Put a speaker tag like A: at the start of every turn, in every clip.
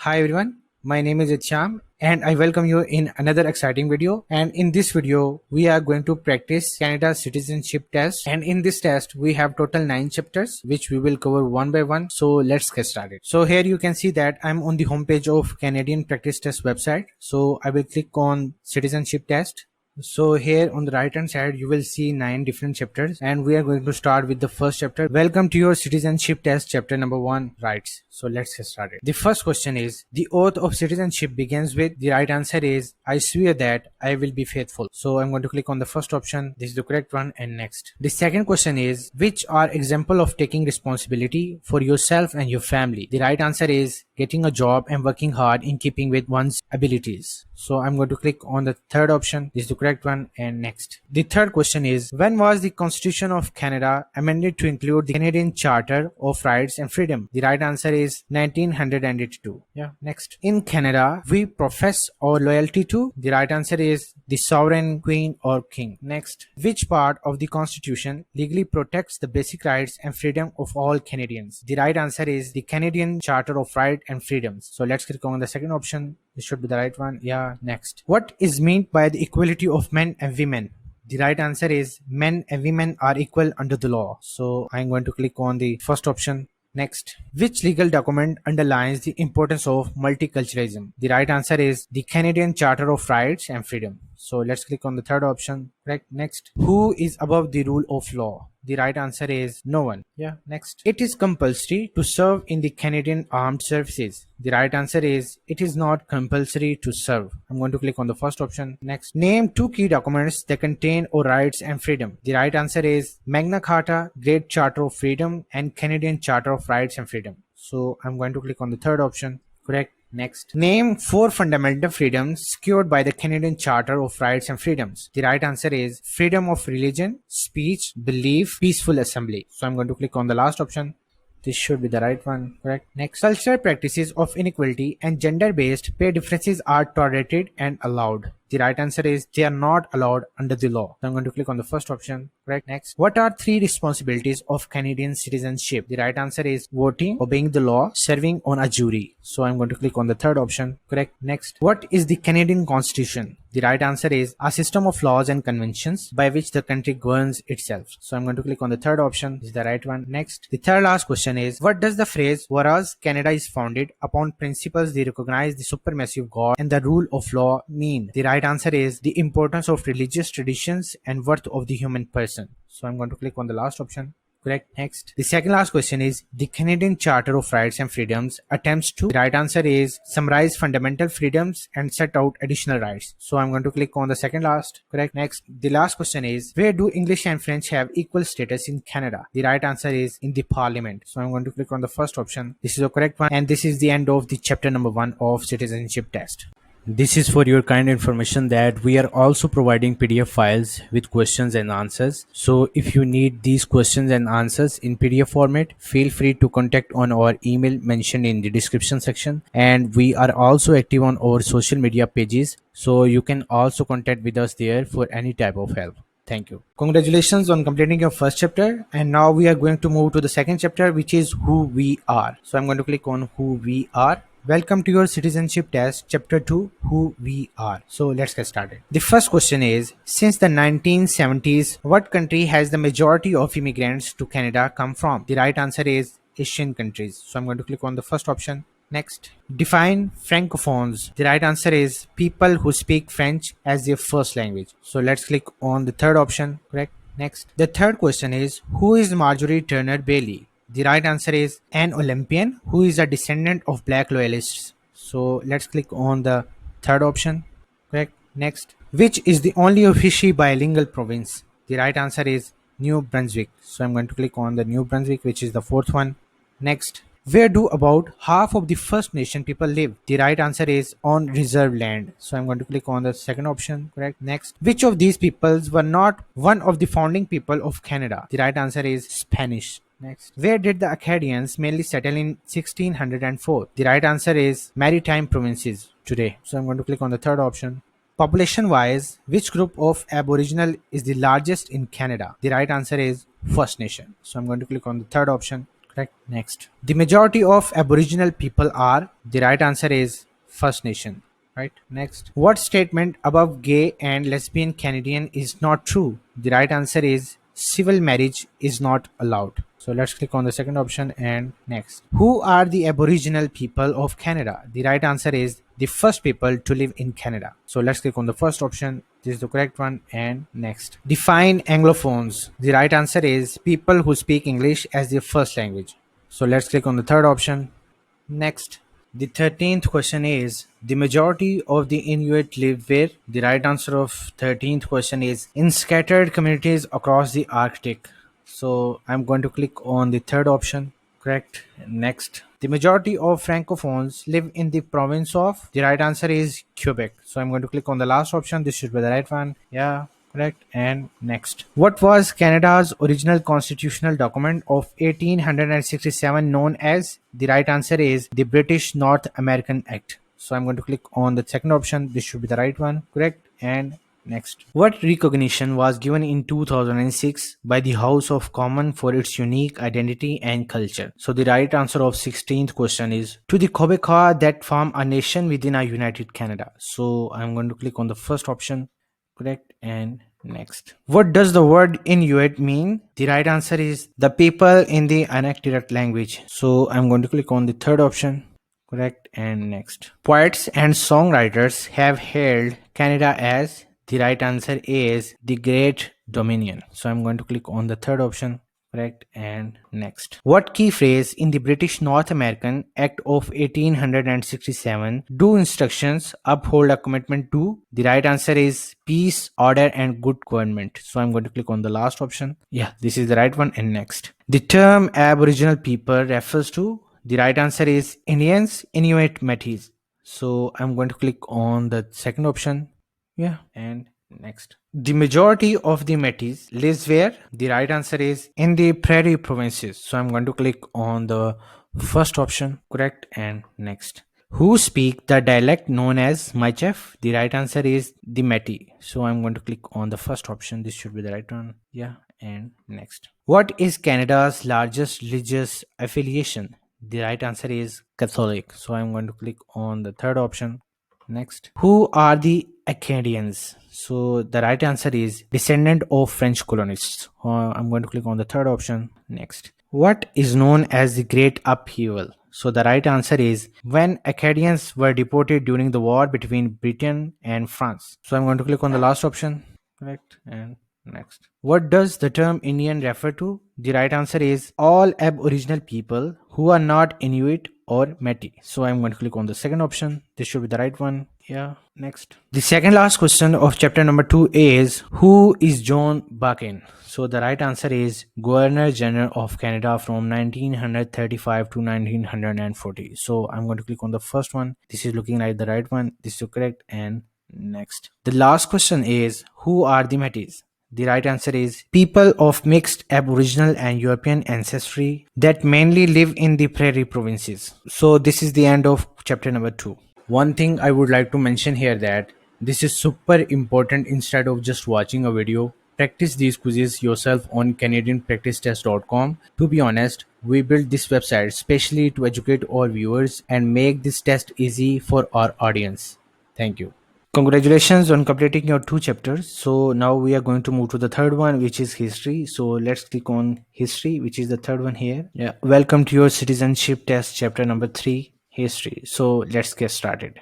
A: Hi everyone, my name is Icham and I welcome you in another exciting video. And in this video, we are going to practice Canada Citizenship Test. And in this test, we have total 9 chapters, which we will cover one by one. So let's get started. So here you can see that I'm on the homepage of Canadian Practice Test website. So I will click on Citizenship Test. So here on the right hand side you will see 9 different chapters, and we are going to start with the first chapter. Welcome to your citizenship test, chapter number 1, rights. So let's get started. The first question is, the oath of citizenship begins with, the right answer is, I swear that I will be faithful. So I'm going to click on the first option. This is the correct one, and next. The second question is, which are example of taking responsibility for yourself and your family? The right answer is, getting a job and working hard in keeping with one's abilities. So I'm going to click on the third option. This is the correct one, and next. The third question is, when was the Constitution of Canada amended to include the Canadian Charter of Rights and Freedom? The right answer is 1982. Yeah, next. In Canada, we profess our loyalty to? The right answer is the sovereign, queen or king. Next. Which part of the Constitution legally protects the basic rights and freedom of all Canadians? The right answer is the Canadian Charter of Rights and Freedoms. So let's click on the second option. This should be the right one. Yeah, next. What is meant by the equality of men and women? The right answer is, men and women are equal under the law. So I'm going to click on the first option. Next. Which legal document underlines the importance of multiculturalism? The right answer is the Canadian Charter of Rights and Freedom. So let's click on the third option. Correct. Next. Who is above the rule of law? The right answer is no one. Yeah, next. It is compulsory to serve in the Canadian Armed Services. The right answer is, it is not compulsory to serve. I'm going to click on the first option. Next. Name 2 key documents that contain our rights and freedom. The right answer is Magna Carta, Great Charter of Freedom, and Canadian Charter of Rights and Freedom. So I'm going to click on the third option. Correct. Next. Name 4 fundamental freedoms secured by the Canadian Charter of Rights and Freedoms. The right answer is freedom of religion, speech, belief, peaceful assembly. So I'm going to click on the last option. This should be the right one. Correct. Next. Cultural practices of inequality and gender-based pay differences are tolerated and allowed. The right answer is, they are not allowed under the law. So I'm going to click on the first option. Correct. Next. What are 3 responsibilities of Canadian citizenship? The right answer is voting, obeying the law, serving on a jury. So I'm going to click on the third option. Correct. Next. What is the Canadian Constitution? The right answer is a system of laws and conventions by which the country governs itself. So I'm going to click on the third option. This is the right one. Next. The third last question is, what does the phrase, whereas Canada is founded upon principles that recognize the supremacy of God and the rule of law mean? The right answer is the importance of religious traditions and worth of the human person. So I'm going to click on the last option. Correct. Next. The second last question is, the Canadian Charter of Rights and Freedoms attempts to? The right answer is summarize fundamental freedoms and set out additional rights. So I'm going to click on the second last. Correct. Next. The last question is, where do English and French have equal status in Canada? The right answer is in the Parliament. So I'm going to click on the first option. This is the correct one, and this is the end of the chapter number 1 of Citizenship Test. This is for your kind information that we are also providing PDF files with questions and answers. So if you need these questions and answers in PDF format, feel free to contact on our email mentioned in the description section. And we are also active on our social media pages, so you can also contact with us there for any type of help. Thank you. Congratulations on completing your first chapter. And now we are going to move to the second chapter, which is who we are. So I'm going to click on who we are. Welcome to your citizenship test, chapter 2, who we are. So let's get started. The first question is, since the 1970s, what country has the majority of immigrants to Canada come from? The right answer is Asian countries. So I'm going to click on the first option. Next. Define francophones. The right answer is people who speak French as their first language. So let's click on the third option. Correct. Next. The third question is, who is Marjorie Turner Bailey? The right answer is an Olympian who is a descendant of black loyalists. So let's click on the third option. Correct. Next. Which is the only officially bilingual province? The right answer is New Brunswick. So I'm going to click on the New Brunswick, which is the fourth one. Next. Where do about half of the First Nation people live? The right answer is on reserved land. So I'm going to click on the second option. Correct. Next. Which of these peoples were not one of the founding people of Canada? The right answer is Spanish. Next. Where did the Acadians mainly settle in 1604? The right answer is maritime provinces today. So I'm going to click on the third option. Population wise, which group of Aboriginal is the largest in Canada? The right answer is First Nation. So I'm going to click on the third option. Correct. Next. The majority of Aboriginal people are. The right answer is First Nation. Right. Next. What statement above gay and lesbian Canadian is not true? The right answer is civil marriage is not allowed. So let's click on the second option and next. Who are the Aboriginal people of Canada? The right answer is the first people to live in Canada. So let's click on the first option. This is the correct one. And next. Define Anglophones. The right answer is people who speak English as their first language. So let's click on the third option. Next. The 13th question is the majority of the Inuit live where? The right answer of 13th question is in scattered communities across the Arctic. So I'm going to click on the third option. Correct. Next. The majority of Francophones live in the province of. The right answer is Quebec. So I'm going to click on the last option. This should be the right one. Yeah. Correct. And next. What was Canada's original constitutional document of 1867 known as? The right answer is the British North American Act. So I'm going to click on the second option. This should be the right one. Correct. And next. What recognition was given in 2006 by the House of Commons for its unique identity and culture? So the right answer of 16th question is to the Quebecois that form a nation within a united Canada. So I'm going to click on the first option. Correct. And next. What does the word Inuit mean? The right answer is the people in the Inuktitut language. So I'm going to click on the third option. Correct. And next. Poets and songwriters have hailed Canada as. The right answer is the Great Dominion. So I'm going to click on the third option. Correct. And next. What key phrase in the British North American Act of 1867 do instructions uphold a commitment to? The right answer is peace, order, and good government. So I'm going to click on the last option. Yeah, this is the right one. And next. The term Aboriginal people refers to? The right answer is Indians, Inuit, Métis. So I'm going to click on the second option. Yeah, and next. The majority of the Métis lives where? The right answer is in the prairie provinces. So I'm going to click on the first option. Correct. And next. Who speak the dialect known as Maichef? The right answer is the Métis. So I'm going to click on the first option. This should be the right one. Yeah. And next. What is Canada's largest religious affiliation? The right answer is Catholic. So I'm going to click on the third option. Next. Who are the Acadians? So the right answer is descendant of French colonists. I'm going to click on the third option. Next. What is known as the Great Upheaval? So the right answer is when Acadians were deported during the war between Britain and France. So I'm going to click on the last option. Correct. And next. What does the term Indian refer to? The right answer is all Aboriginal people who are not Inuit or Métis. So I'm going to click on the second option. This should be the right one. Yeah. Next. The second last question of chapter number 2 is who is John Buchan? So the right answer is Governor General of Canada from 1935 to 1940. So I'm going to click on the first one. This is looking like the right one. This is correct. And next. The last question is who are the Métis? The right answer is people of mixed Aboriginal and European ancestry that mainly live in the prairie provinces. So this is the end of chapter number 2. One thing I would like to mention here that this is super important. Instead of just watching a video, practice these quizzes yourself on CanadianPracticeTest.com. To be honest, we built this website specially to educate our viewers and make this test easy for our audience. Thank you. Congratulations on completing your 2 chapters. So now we are going to move to the third one, which is history. So let's click on history, which is the third one here. Yeah. Welcome to your citizenship test, chapter number 3, history. So let's get started.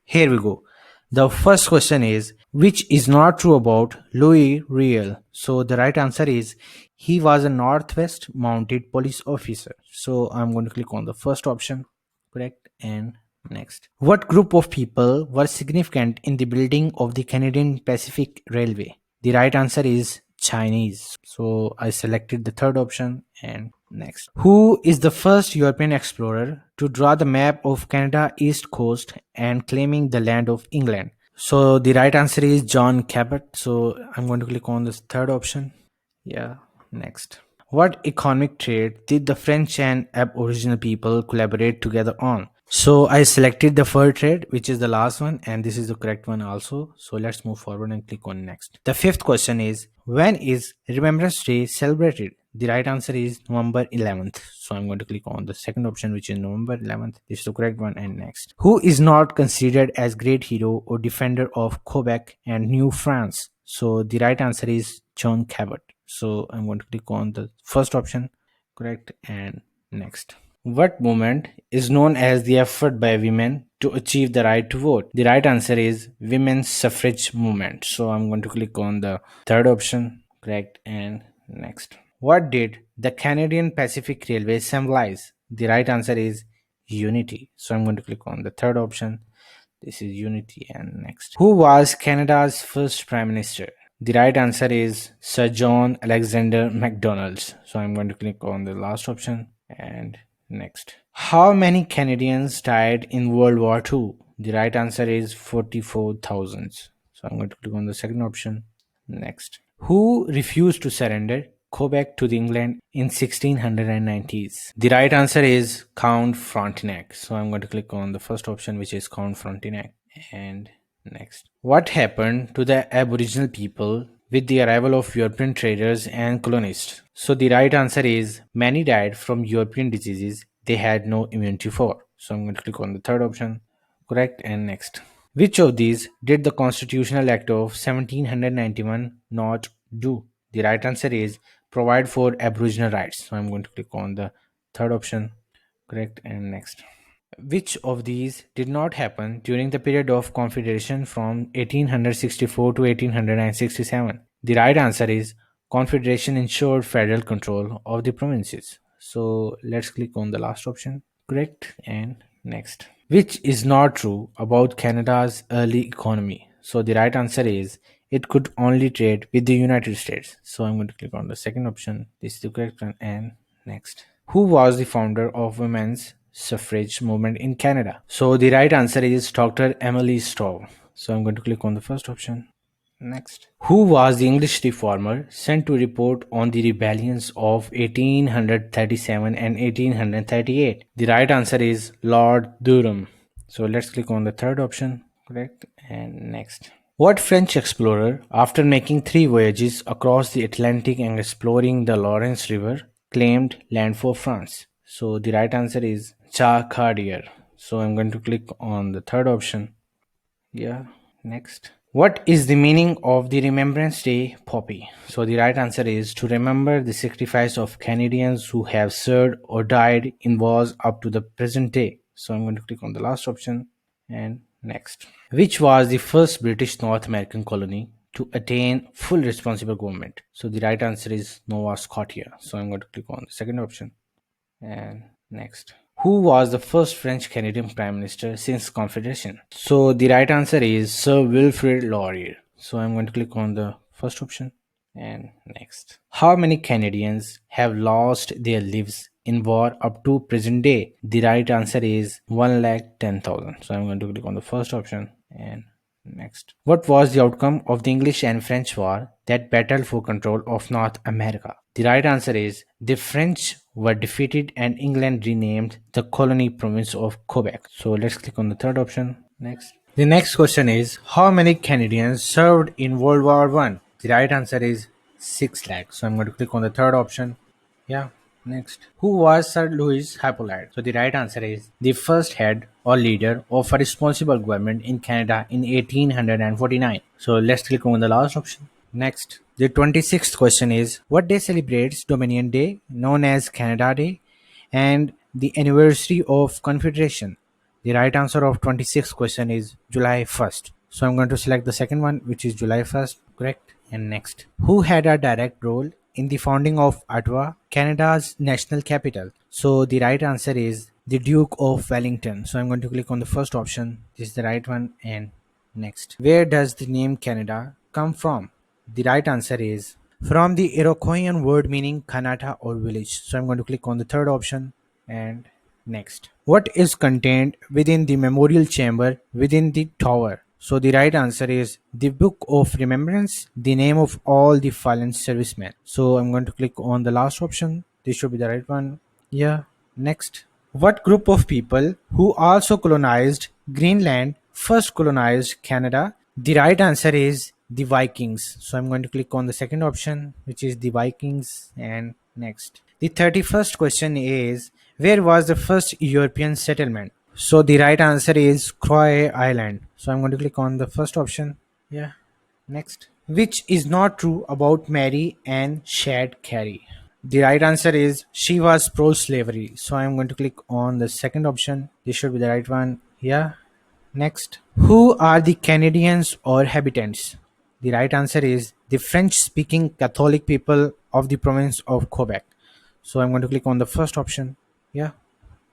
A: Here we go. The first question is, which is not true about Louis Riel? So the right answer is, he was a Northwest Mounted Police officer. So I'm going to click on the first option. Correct. And next. What group of people were significant in the building of the Canadian Pacific Railway? The right answer is Chinese. So I selected the third option. And next. Who is the first European explorer to draw the map of Canada East Coast and claiming the land of England? So the right answer is John Cabot. So I'm going to click on this third option. Yeah. Next. What economic trait did the French and Aboriginal people collaborate together on? So I selected the fur trade, which is the last one, and this is the correct one also. So let's move forward and click on next. The fifth question is, when is Remembrance Day celebrated? The right answer is November 11th. So I'm going to click on the second option, which is November 11th. This is the correct one. And next, who is not considered as great hero or defender of Quebec and New France? So the right answer is John Cabot. So I'm going to click on the first option, correct. And next, what movement is known as the effort by women to achieve the right to vote? The right answer is women's suffrage movement. So I'm going to click on the third option, correct. And next, what did the Canadian Pacific Railway symbolize? The right answer is unity. So I'm going to click on the third option. This is unity. And next, who was Canada's first prime minister? The right answer is Sir John Alexander Macdonald. So I'm going to click on the last option. And next, how many Canadians died in World War II? The right answer is 44,000. So I'm going to click on the second option. Next, who refused to surrender Quebec to the England in 1690s? The right answer is Count Frontenac. So I'm going to click on the first option, which is Count Frontenac. And next, what happened to the Aboriginal people with the arrival of European traders and colonists? So the right answer is many died from European diseases they had no immunity for. So I'm going to click on the third option, correct. And next, which of these did the Constitutional Act of 1791 not do? The right answer is provide for Aboriginal rights. So I'm going to click on the third option, correct. And next, which of these did not happen during the period of Confederation from 1864 to 1867? The right answer is Confederation ensured federal control of the provinces. So let's click on the last option, correct. And next, which is not true about Canada's early economy? So the right answer is it could only trade with the United States. So I'm going to click on the second option. This is the correct one. And next, who was the founder of women's suffrage movement in Canada? So the right answer is Dr. Emily Stowe. So I'm going to click on the first option. Next, who was the English reformer sent to report on the rebellions of 1837 and 1838? The right answer is Lord Durham. So let's click on the third option, correct. And next, what French explorer, after making 3 voyages across the Atlantic and exploring the Lawrence River, claimed land for France? So the right answer is Jacques Cartier. So I'm going to click on the third option. Yeah. Next, what is the meaning of the Remembrance Day poppy? So the right answer is to remember the sacrifice of Canadians who have served or died in wars up to the present day. So I'm going to click on the last option. And next, which was the first British North American colony to attain full responsible government? So the right answer is Nova Scotia. So I'm going to click on the second option. And next, who was the first French Canadian Prime Minister since Confederation? So the right answer is Sir Wilfrid Laurier. So I'm going to click on the first option. And next, how many Canadians have lost their lives in war up to present day? The right answer is 110,000. So I'm going to click on the first option. And next, what was the outcome of the English and French war that battled for control of North America? The right answer is the French were defeated and England renamed the colony province of Quebec. So let's click on the third option. Next, the next question is how many Canadians served in World War One? The right answer is 6 lakh. So I'm going to click on the third option. Yeah. Next, who was Sir Louis Hippolyte? So the right answer is the first head or leader of a responsible government in Canada in 1849. So let's click on the last option. Next, the 26th question is what day celebrates Dominion Day, known as Canada Day, and the anniversary of Confederation? The right answer of 26th question is July 1st. So I'm going to select the second one, which is July 1st, correct. And next, who had a direct role in the founding of Ottawa, Canada's national capital? So the right answer is the Duke of Wellington. So I'm going to click on the first option. This is the right one. And next, where does the name Canada come from? The right answer is from the Iroquoian word meaning Kanata or village. So I'm going to click on the third option. And next, what is contained within the memorial chamber within the tower? So the right answer is the Book of Remembrance, the name of all the fallen servicemen. So I'm going to click on the last option. This should be the right one. Yeah. Next, what group of people who also colonized Greenland first colonized Canada? The right answer is the Vikings. So I'm going to click on the second option, which is the Vikings. And next. The 31st question is, where was the first European settlement? So the right answer is Croix Island. So I'm going to click on the first option. Yeah, next. Which is not true about Mary Ann Shadd Carey? The right answer is she was pro-slavery. So I'm going to click on the second option. This should be the right one. Yeah, next. Who are the Canadians or habitants? The right answer is the French-speaking Catholic people of the province of Quebec. So I'm going to click on the first option. Yeah,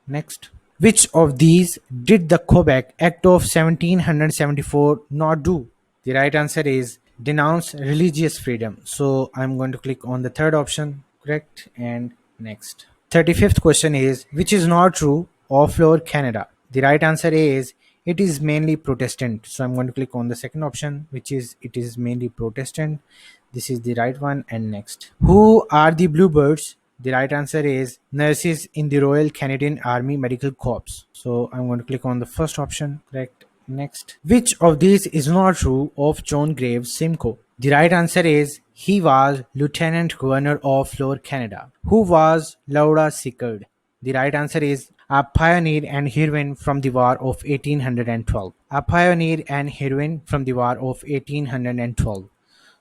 A: next. Which of these did the Quebec Act of 1774 not do? The right answer is denounce religious freedom. So I'm going to click on the third option. Correct. And next. 35th question is, which is not true of Lower Canada? The right answer is it is mainly Protestant. So I'm going to click on the second option, which is it is mainly Protestant. This is the right one. And next. Who are the Bluebirds? The right answer is nurses in the Royal Canadian Army Medical Corps. So I'm going to click on the first option. Correct. Next. Which of these is not true of John Graves Simcoe? The right answer is he was Lieutenant Governor of Lower Canada. Who was Laura Sickard? The right answer is a pioneer and heroine from the War of 1812. A pioneer and heroine from the War of 1812.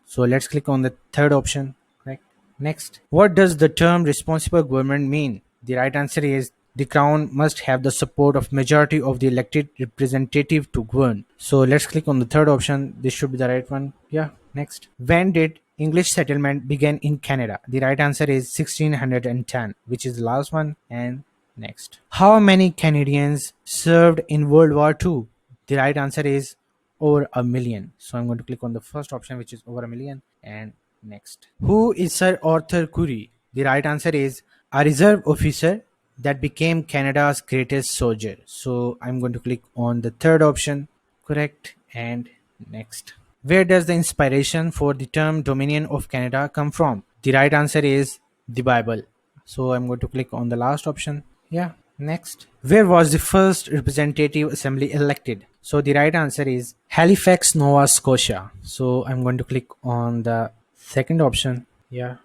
A: So let's click on the third option. Correct. Next. What does the term responsible government mean? The right answer is the crown must have the support of majority of the elected representative to govern. So let's click on the third option. This should be the right one. Yeah. Next. When did English settlement begin in Canada? The right answer is 1610, which is the last one. And next. How many Canadians served in World War II? The right answer is over a million. So I'm going to click on the first option, which is over a million. And next. Who is Sir Arthur Currie? The right answer is a reserve officer that became Canada's greatest soldier. So I'm going to click on the third option. Correct. And next. Where does the inspiration for the term Dominion of Canada come from? The right answer is the Bible. So I'm going to click on the last option. Yeah. Next. Where was the first representative assembly elected? So the right answer is Halifax, Nova Scotia. So I'm going to click on the second option. Yeah.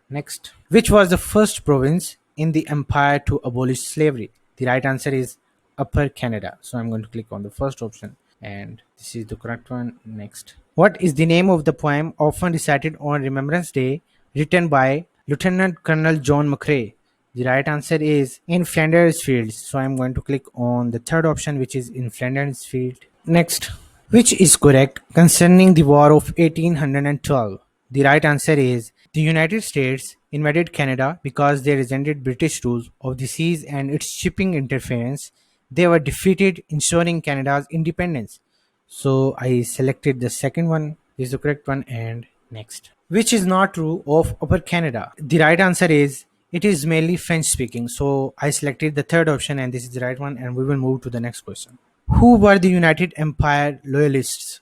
A: Next. Which was the first province in the empire to abolish slavery? The right answer is Upper Canada. So I'm going to click on the first option. And this is the correct one. Next. What is the name of the poem often recited on Remembrance Day written by Lieutenant Colonel John McCrae? The right answer is In Flanders Fields. So I'm going to click on the third option, which is In Flanders Field. Next. Which is correct concerning the War of 1812? The right answer is the United States invaded Canada because they resented British rule of the seas and its shipping interference. They were defeated, ensuring Canada's independence. So I selected the second one. This is the correct one. And next. Which is not true of Upper Canada? The right answer is it is mainly French speaking. So I selected the third option and this is the right one. And we will move to the next question. Who were the United Empire Loyalists?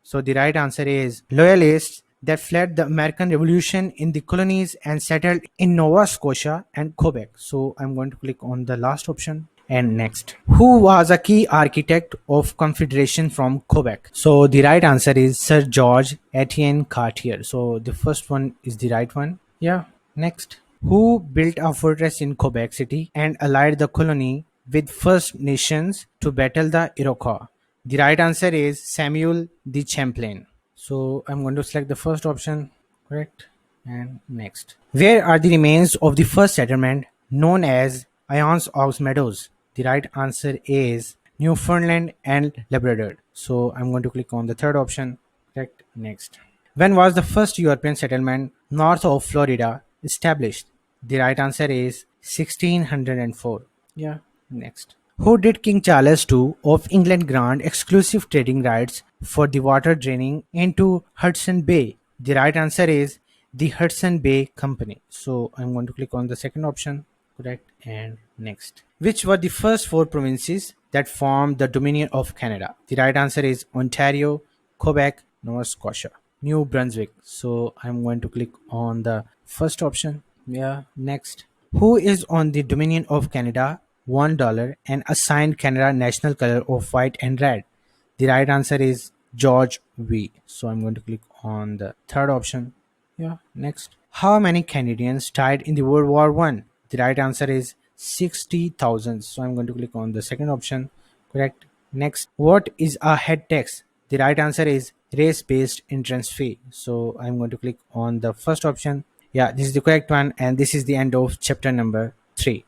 A: So the right answer is Loyalists that fled the American Revolution in the colonies and settled in Nova Scotia and Quebec. So I'm going to click on the last option. And next. Who was a key architect of Confederation from Quebec? So the right answer is Sir George Etienne Cartier. So the first one is the right one. Yeah. Next. Who built a fortress in Quebec City and allied the colony with First Nations to battle the Iroquois? The right answer is Samuel de Champlain. So I'm going to select the first option. Correct. And next. Where are the remains of the first settlement known as Ions Ox Meadows? The right answer is Newfoundland and Labrador. So I'm going to click on the third option. Correct. Next. When was the first European settlement north of Florida established? The right answer is 1604. Yeah. Next. Who did King Charles II of England grant exclusive trading rights for the water draining into Hudson Bay? The right answer is the Hudson Bay Company. So I'm going to click on the second option. Correct. And next. Which were the first four provinces that formed the Dominion of Canada? The right answer is Ontario, Quebec, Nova Scotia, New Brunswick. So I'm going to click on the first option. Yeah. Next. Who is on the Dominion of Canada $1 and assigned Canada national color of white and red? The right answer is George V. So I'm going to click on the third option. Yeah. Next. How many Canadians died in the World War One? The right answer is 60,000. So I'm going to click on the second option. Correct. Next, what is a head tax? The right answer is race-based entrance fee. So I'm going to click on the first option. Yeah, this is the correct one, and this is the end of chapter number 3.